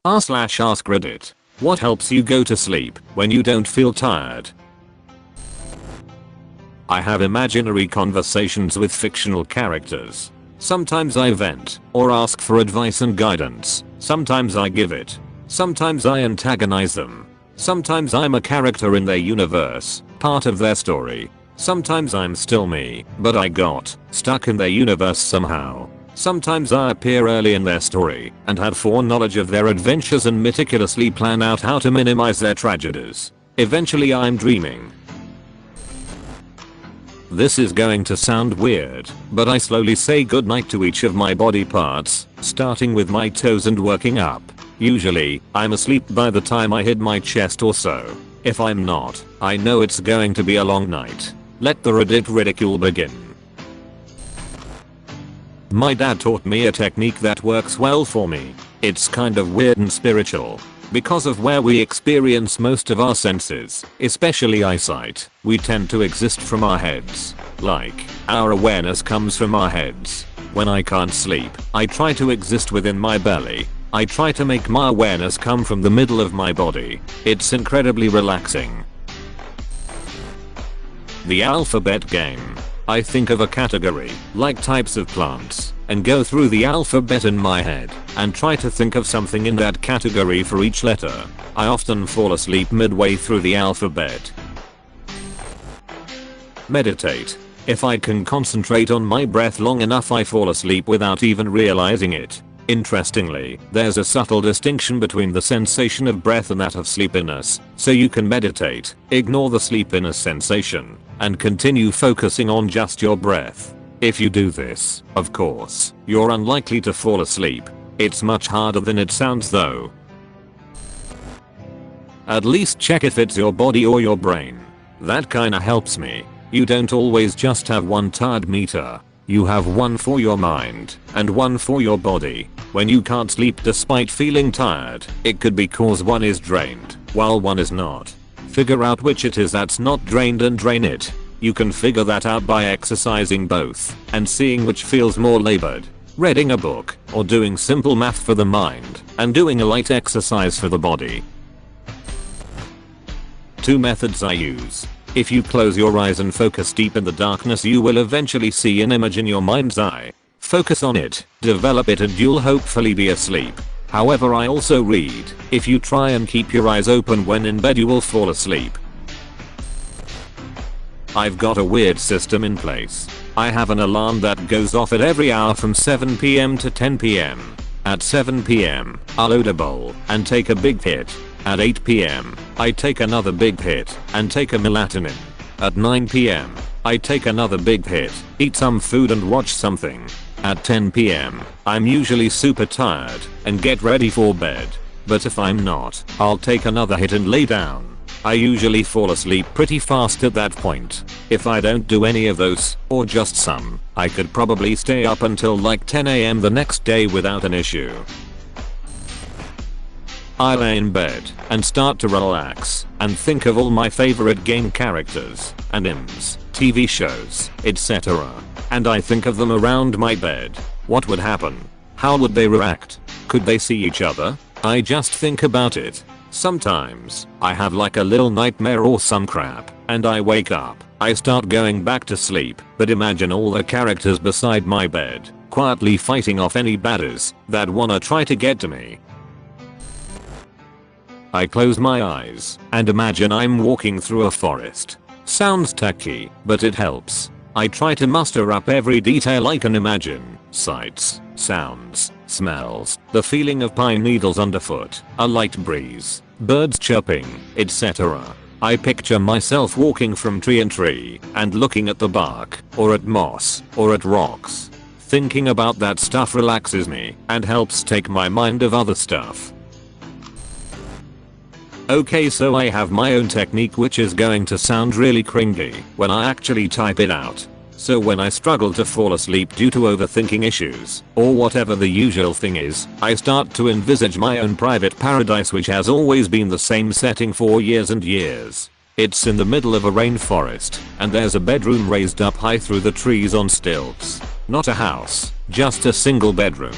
r/ask Reddit. What helps you go to sleep when you don't feel tired? I have imaginary conversations with fictional characters. Sometimes I vent or ask for advice and guidance. Sometimes I give it. Sometimes I antagonize them. Sometimes I'm a character in their universe, part of their story. Sometimes I'm still me, but I got stuck in their universe somehow. Sometimes I appear early in their story and have foreknowledge of their adventures and meticulously plan out how to minimize their tragedies. Eventually I'm dreaming. This is going to sound weird, but I slowly say goodnight to each of my body parts, starting with my toes and working up. Usually, I'm asleep by the time I hit my chest or so. If I'm not, I know it's going to be a long night. Let the Reddit ridicule begin. My dad taught me a technique that works well for me. It's kind of weird and spiritual. Because of where we experience most of our senses, especially eyesight, we tend to exist from our heads. Like, our awareness comes from our heads. When I can't sleep, I try to exist within my belly. I try to make my awareness come from the middle of my body. It's incredibly relaxing. The alphabet game. I think of a category, like types of plants, and go through the alphabet in my head, and try to think of something in that category for each letter. I often fall asleep midway through the alphabet. Meditate. If I can concentrate on my breath long enough, I fall asleep without even realizing it. Interestingly, there's a subtle distinction between the sensation of breath and that of sleepiness, so you can meditate, ignore the sleepiness sensation, and continue focusing on just your breath. If you do this, of course, you're unlikely to fall asleep. It's much harder than it sounds though. At least check if it's your body or your brain. That kinda helps me. You don't always just have one tired meter. You have one for your mind and one for your body. When you can't sleep despite feeling tired, it could be cause one is drained while one is not. Figure out which it is that's not drained and drain it. You can figure that out by exercising both and seeing which feels more labored. Reading a book or doing simple math for the mind and doing a light exercise for the body. 2 methods I use. If you close your eyes and focus deep in the darkness, you will eventually see an image in your mind's eye. Focus on it, develop it, and you'll hopefully be asleep. However, I also read, if you try and keep your eyes open when in bed, you will fall asleep. I've got a weird system in place. I have an alarm that goes off at every hour from 7 PM to 10 PM. At 7 PM, I'll load a bowl and take a big hit. At 8 PM, I take another big hit and take a melatonin. At 9 PM, I take another big hit, eat some food and watch something. At 10 PM, I'm usually super tired and get ready for bed. But if I'm not, I'll take another hit and lay down. I usually fall asleep pretty fast at that point. If I don't do any of those, or just some, I could probably stay up until like 10 AM the next day without an issue. I lay in bed and start to relax and think of all my favorite game characters, animes, TV shows, etc. And I think of them around my bed. What would happen? How would they react? Could they see each other? I just think about it. Sometimes, I have like a little nightmare or some crap, and I wake up. I start going back to sleep, but imagine all the characters beside my bed, quietly fighting off any badders that wanna try to get to me. I close my eyes and imagine I'm walking through a forest. Sounds tacky, but it helps. I try to muster up every detail I can imagine. Sights, sounds, smells, the feeling of pine needles underfoot, a light breeze, birds chirping, etc. I picture myself walking from tree and tree and looking at the bark, or at moss, or at rocks. Thinking about that stuff relaxes me and helps take my mind off other stuff. Okay, so I have my own technique which is going to sound really cringy when I actually type it out. So when I struggle to fall asleep due to overthinking issues, or whatever the usual thing is, I start to envisage my own private paradise which has always been the same setting for years and years. It's in the middle of a rainforest, and there's a bedroom raised up high through the trees on stilts. Not a house, just a single bedroom.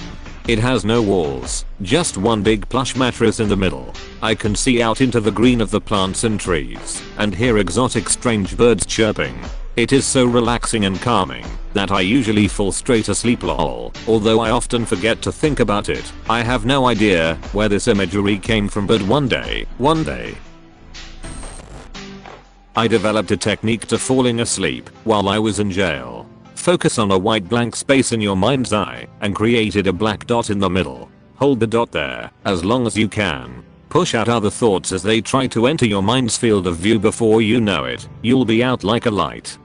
It has no walls, just one big plush mattress in the middle. I can see out into the green of the plants and trees and hear exotic strange birds chirping. It is so relaxing and calming that I usually fall straight asleep lol, although I often forget to think about it. I have no idea where this imagery came from, but one day, I developed a technique to falling asleep while I was in jail. Focus on a white blank space in your mind's eye and created a black dot in the middle. Hold the dot there as long as you can. Push out other thoughts as they try to enter your mind's field of view. Before you know it, you'll be out like a light.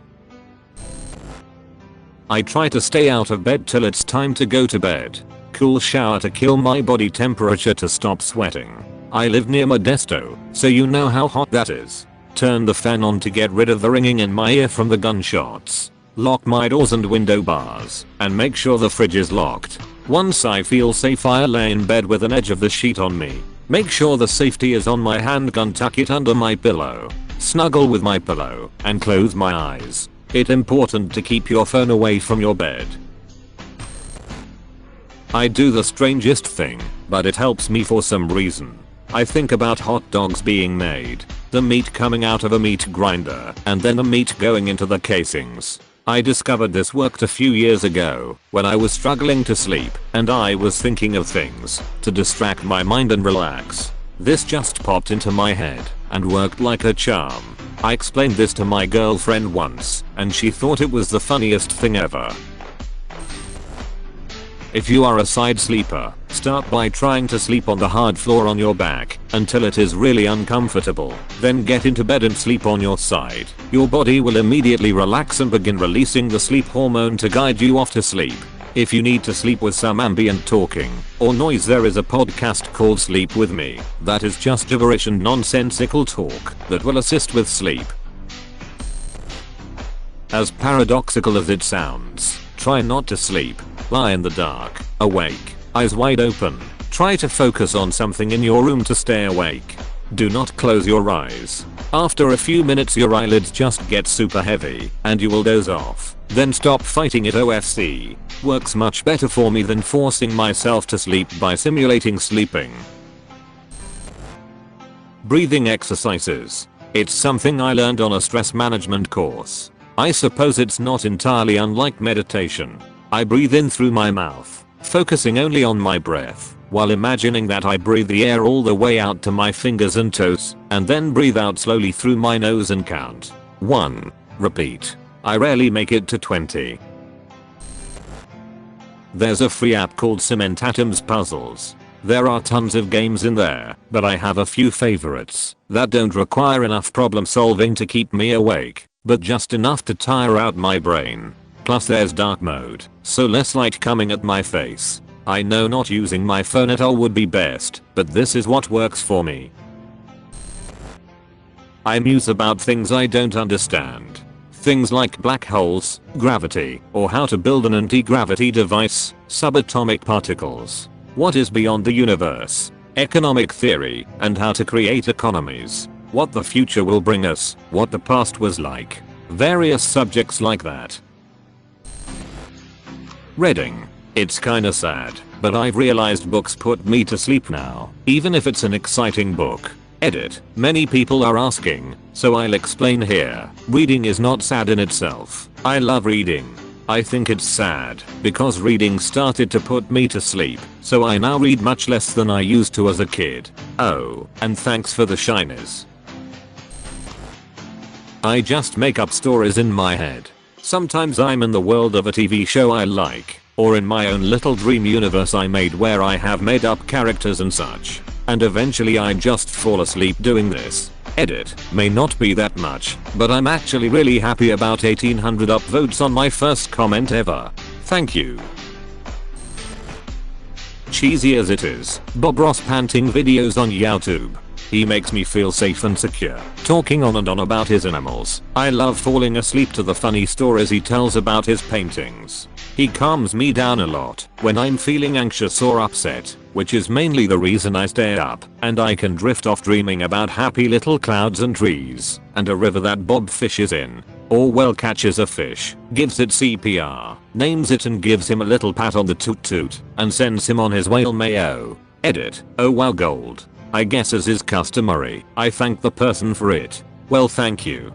I try to stay out of bed till it's time to go to bed. Cool shower to kill my body temperature to stop sweating. I live near Modesto, so you know how hot that is. Turn the fan on to get rid of the ringing in my ear from the gunshots. Lock my doors and window bars, and make sure the fridge is locked. Once I feel safe, I'll lay in bed with an edge of the sheet on me. Make sure the safety is on my handgun, tuck it under my pillow. Snuggle with my pillow, and close my eyes. It's important to keep your phone away from your bed. I do the strangest thing, but it helps me for some reason. I think about hot dogs being made, the meat coming out of a meat grinder, and then the meat going into the casings. I discovered this worked a few years ago when I was struggling to sleep and I was thinking of things to distract my mind and relax. This just popped into my head and worked like a charm. I explained this to my girlfriend once and she thought it was the funniest thing ever. If you are a side sleeper, start by trying to sleep on the hard floor on your back until it is really uncomfortable. Then get into bed and sleep on your side. Your body will immediately relax and begin releasing the sleep hormone to guide you off to sleep. If you need to sleep with some ambient talking or noise, there is a podcast called Sleep With Me that is just gibberish and nonsensical talk that will assist with sleep. As paradoxical as it sounds, try not to sleep. Lie in the dark, awake, eyes wide open. Try to focus on something in your room to stay awake. Do not close your eyes. After a few minutes your eyelids just get super heavy and you will doze off. Then stop fighting it. OFC works much better for me than forcing myself to sleep by simulating sleeping. Breathing exercises. It's something I learned on a stress management course. I suppose it's not entirely unlike meditation. I breathe in through my mouth, focusing only on my breath, while imagining that I breathe the air all the way out to my fingers and toes, and then breathe out slowly through my nose and count 1. Repeat. I rarely make it to 20. There's a free app called Cement Atoms Puzzles. There are tons of games in there, but I have a few favorites that don't require enough problem solving to keep me awake, but just enough to tire out my brain. Plus there's dark mode, so less light coming at my face. I know not using my phone at all would be best, but this is what works for me. I muse about things I don't understand. Things like black holes, gravity, or how to build an anti-gravity device, subatomic particles. What is beyond the universe? Economic theory, and how to create economies. What the future will bring us, what the past was like. Various subjects like that. Reading. It's kinda sad, but I've realized books put me to sleep now, even if it's an exciting book. Edit. Many people are asking, so I'll explain here. Reading is not sad in itself. I love reading. I think it's sad because reading started to put me to sleep, so I now read much less than I used to as a kid. Oh, and thanks for the shyness. I just make up stories in my head. Sometimes I'm in the world of a TV show I like, or in my own little dream universe I made where I have made up characters and such. And eventually I just fall asleep doing this. Edit. May not be that much, but I'm actually really happy about 1800 upvotes on my first comment ever. Thank you. Cheesy as it is, Bob Ross panting videos on YouTube. He makes me feel safe and secure, talking on and on about his animals. I love falling asleep to the funny stories he tells about his paintings. He calms me down a lot when I'm feeling anxious or upset, which is mainly the reason I stay up, and I can drift off dreaming about happy little clouds and trees, and a river that Bob fishes in. Orwell catches a fish, gives it CPR, names it and gives him a little pat on the toot toot, and sends him on his whale mayo. Edit. Oh wow gold. I guess as is customary, I thank the person for it. Well thank you.